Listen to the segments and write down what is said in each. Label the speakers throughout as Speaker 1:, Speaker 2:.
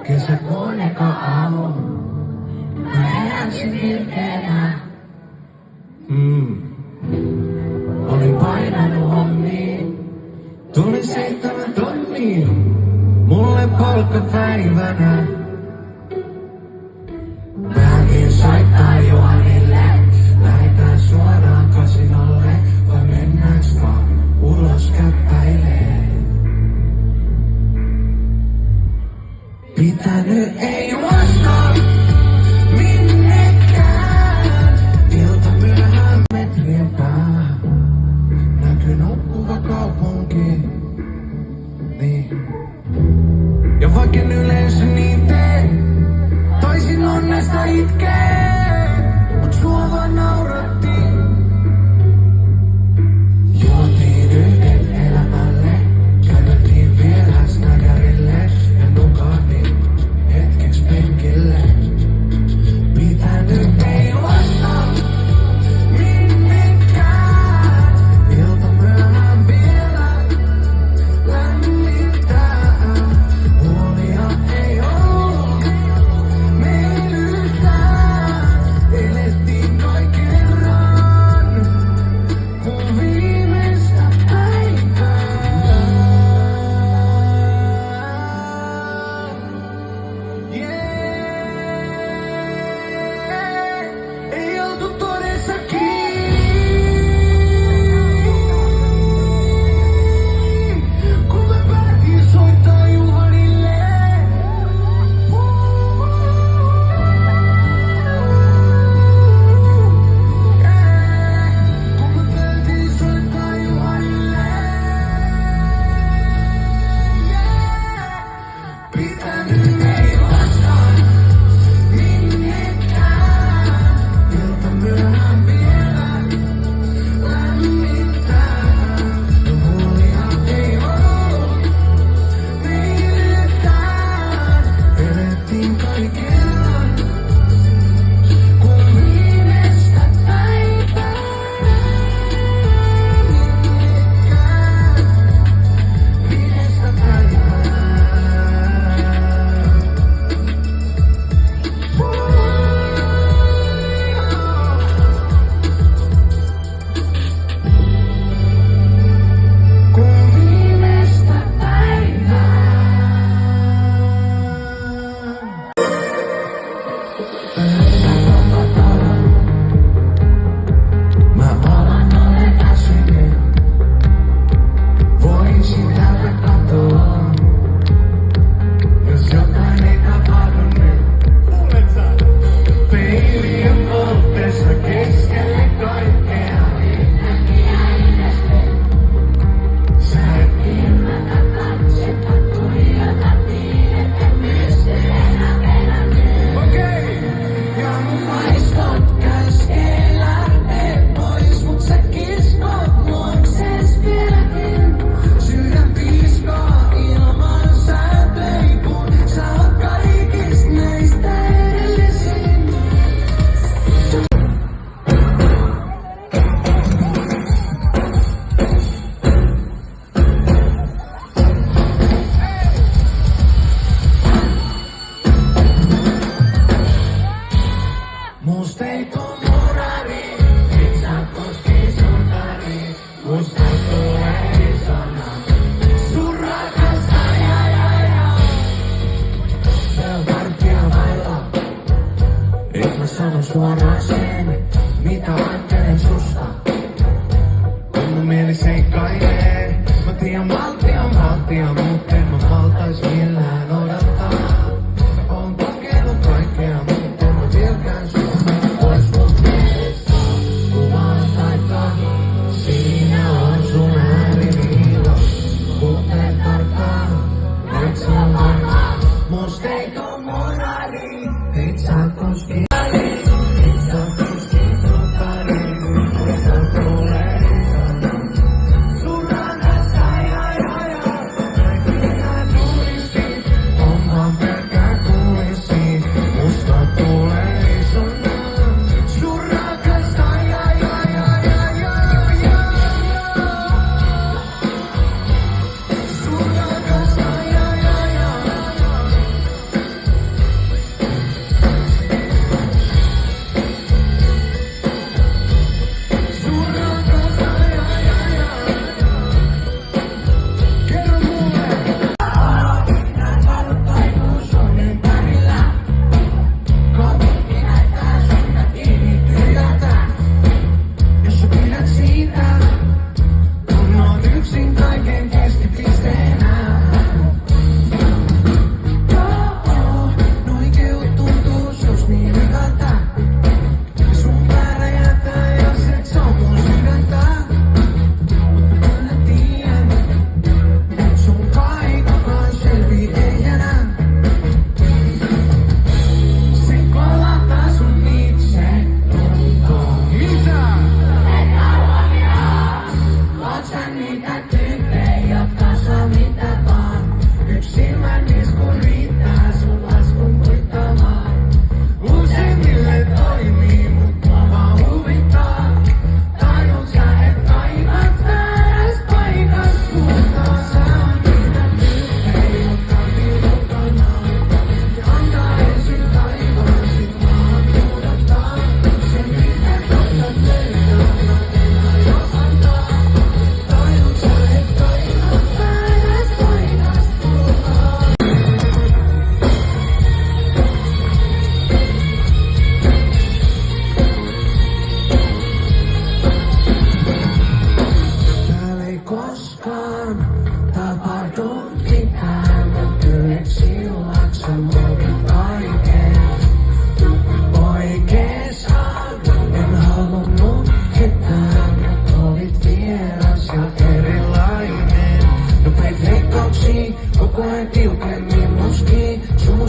Speaker 1: Kesäkuun eka aamu, mä heräsin virkeänä. Olin painanut hommiin, tuli 7 tonnia, mulle palkkapäivänä. Päätin soittaa Juhanille, lähetään suoraan kasinolle, vai mennääks vaan ulos käppäilee? Pitänyt ei juosta minnekään, ilta myöhään metrien päähän. Näkyy nukkuva kaupunki, niin. Ja vaikken yleensä niin tee, toisin onnesta itkee, mut sua vaan naurattiin. Juotiin yhden elämälle, käveltiin vielä snäkärille ja nukahdin hetkeks penkille. Pitänyt ei juosta minnekään, ilta myöhään vielä lämmittää. Huolia ei oo meil yhtään, elettiin kai kerran mun viimeistä päivää. Ei oltu todessa kiinni, kun mä päätin soittaa Juhanille. Kun mä päätin soittaa Juhanille. Pitänyt ei vastaan minnekään, ilta myöhään vielä lämmittää. Huolia ei oo meil yhtään, elettiin kai kerran kun viimeistä päivää. Viimeistä päivää. Kun viimeistä päivää. Mä alan olen väsynyt, voisin täältä katoa, jos jotain ei tapahdu nyt. Peilien polttessa keskelle kaikkea. Sä et ymmärrä katsetta, tuijota tiedettä, mysteenä eläminen. Okei! Ja mun vaistot käskee lähtee pois, mut sä kiskot luoksees vieläkin. Sydän piiskaa ilman sätei, kun sä oot kaikista näistä edellisin. Musta ei tuu murari, et sä koski sun tari. Musta tulee sana, sun rakastaja. Se on varttia vailla, et mä sano suoraan sen, mitä ajattelen susta. Kun mun mieli seikkailee, mä tiedän malttia, mut en mä maltais millään odottaa. Oon kokeillut kaikkea, mut en mä vieläkään susta pois mun mielestä. Kuvaan taikka, siinä on sun ääriviiva. Kuten tarkkaan, et sä varmaan. Musta ei tuu murari, et sä koski. Et sä koski sun tari, musta tulee sana. Sun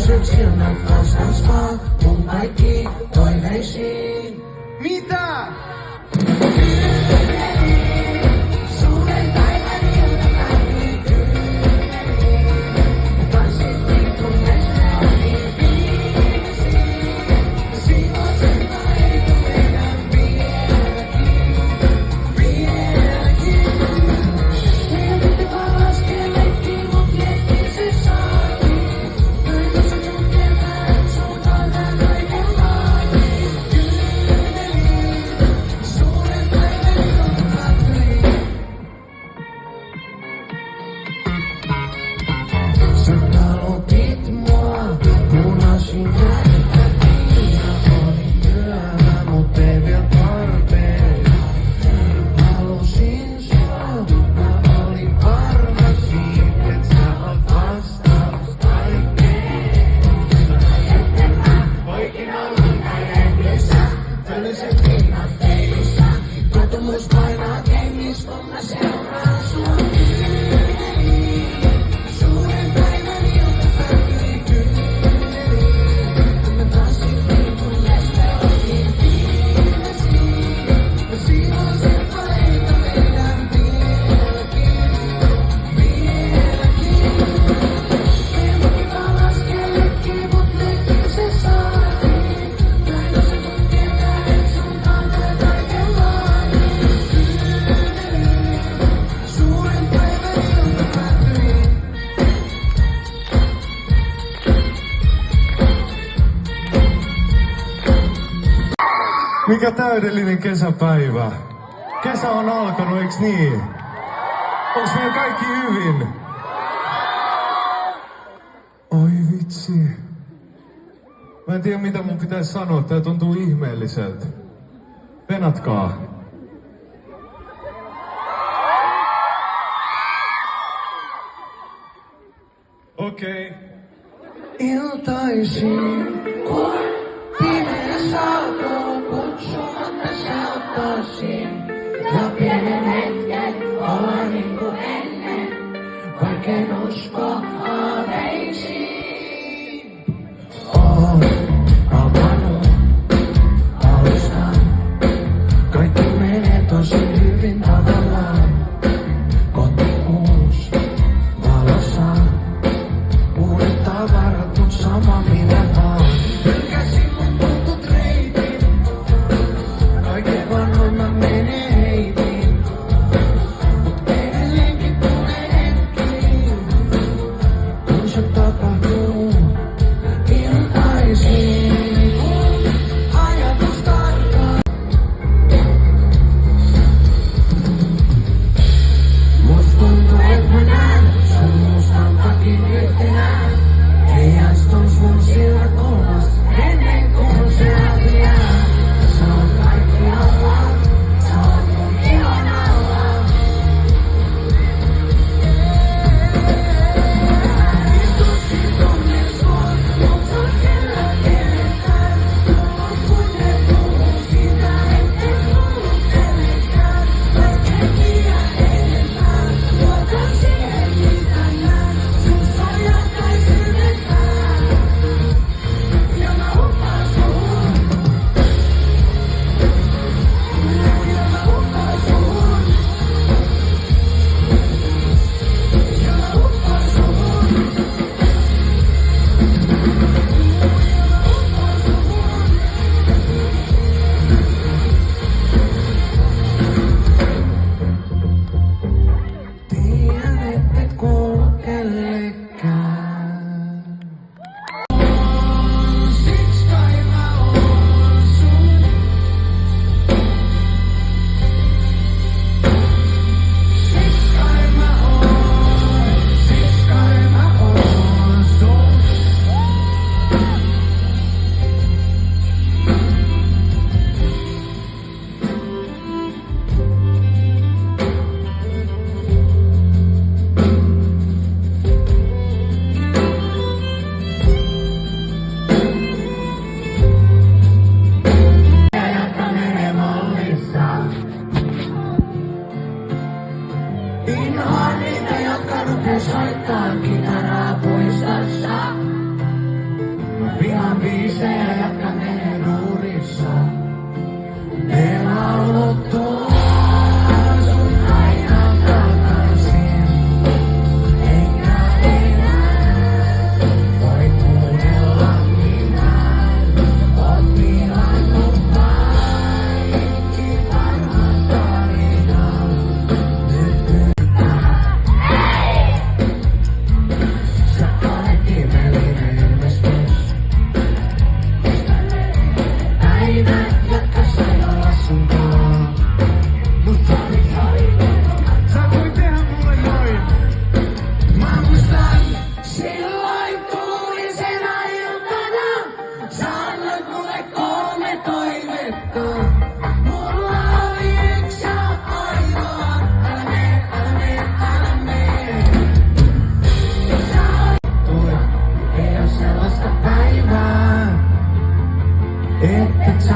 Speaker 1: Punaiset silmät vastas vaan mun kaikki toiveisiin.
Speaker 2: Mitä?
Speaker 1: Suuren päivän ilta päätyi kyyneliin. Tanssit niin kuin mesneoniin viimeisiin. Siivosempaa ei tule enää vieläkin. Meidän piti vaan laskea leikkiin, mut leikkiin se saatiin. Näin tuossa sun kevään suuntaan tän kaikenlainen. Kyyneliin. Suuren päivän ilta päätyi. Sä talotit mua punaisin näyttäviin. Ja olin myöhä, mut ei vielä tarpeen. Halusin sua, mä olin varma siitä, et sä oot vastaus kaikkeen. Että mä voikin olla näin hengissä, töllisen pinnan peilissä. Totumus painaa kengissä, kun mä seuraan sua. Suuren päivän ilta päätyi kyyneliin. Me tanssit niin kuin mesneoniin viimeisiin. Me siivosempaa ei tule enää vieläkin. Meidän piti vaan laskea leikkiin, mut leikkiin se saatiin. Näin tuossa mun kevään suuntaan tää kaikenlainen. Kyyneliin. Suuren päivän ilta päätyi.
Speaker 2: Mikä täydellinen kesäpäivä. Kesä on alkanut, eiks niin? Onks meillä kaikki hyvin? Oi vitsi. Mä en tiedä mitä mun pitäisi sanoa, tää tuntuu ihmeelliseltä. Venatkaa. Okei.
Speaker 1: Iltaisin, kun pimeässä alkoi kutsumatta sä ottaisin. Ja pienen hetken olla niin kuin ennen, vaikken usko haaveisiin. Oon alkanut alusta, kaikki menee tosi hyvin tavallaan. Koti uus, valossa. Uudet tavarat, mut sama minä vaan.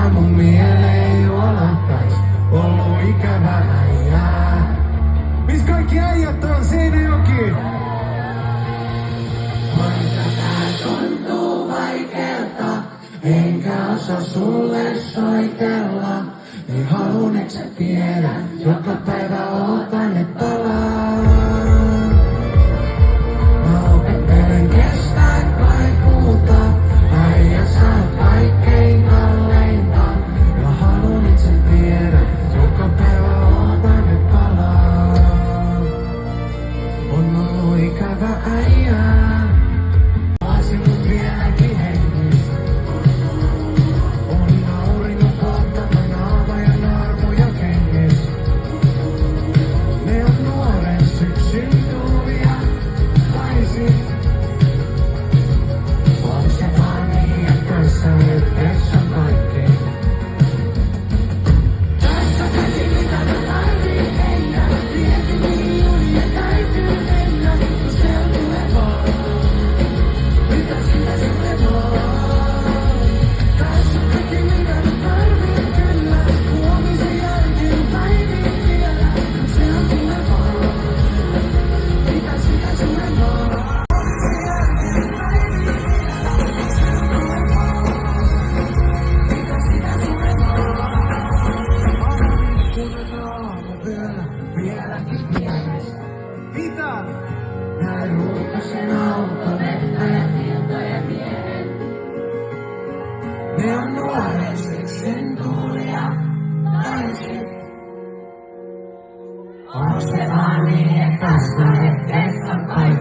Speaker 1: Mitä mun mieleen juolahtais, ollut ikävä äijää.
Speaker 2: Mis kaikki äijät on Seinäjoki?
Speaker 1: Tää tuntuu vaikealta, enkä osaa sulle soitella. Niin halun et sä tiedä, joka päivä ootan et palaa. Mä opettelen kestää kaikuuta, äijä sä oot kaikkein kalleinta. Ja halun et sä tiedä, joka päivä ootan et palaa. On ollut ikävä äijää. Oisin mut vieläkin hengissä. On auringon polttama naava ja naarmuja kengissä. Ne on nuoren syksyn tuvia. Tai sit on se vaan niin, että tässä yhteydessä on kaikki. Tässä käsi mitä mä tarviin mennä. Vieti miljoonia täytyy mennä. Se on tulevaa. Mitä sitä sitten on? Tässä kaikki mitä mä tarviin kyllä. Huomisen jälkeen päiviin vielä. Se on tulevaa. Mitä sitä sitten on? Huomisen jälkeen päiviin vielä. Se on tulevaa. Mitä sitä sitten on? Sunnen aamuvyöllä vieläkin mielessä.
Speaker 2: Mitä?
Speaker 1: Näin ruukasen autovettä ja tietoja miehen. Ne on nuoren syksyn tuulia. Tai sit on se vaan niin, että tässä hetkessä on kaikki.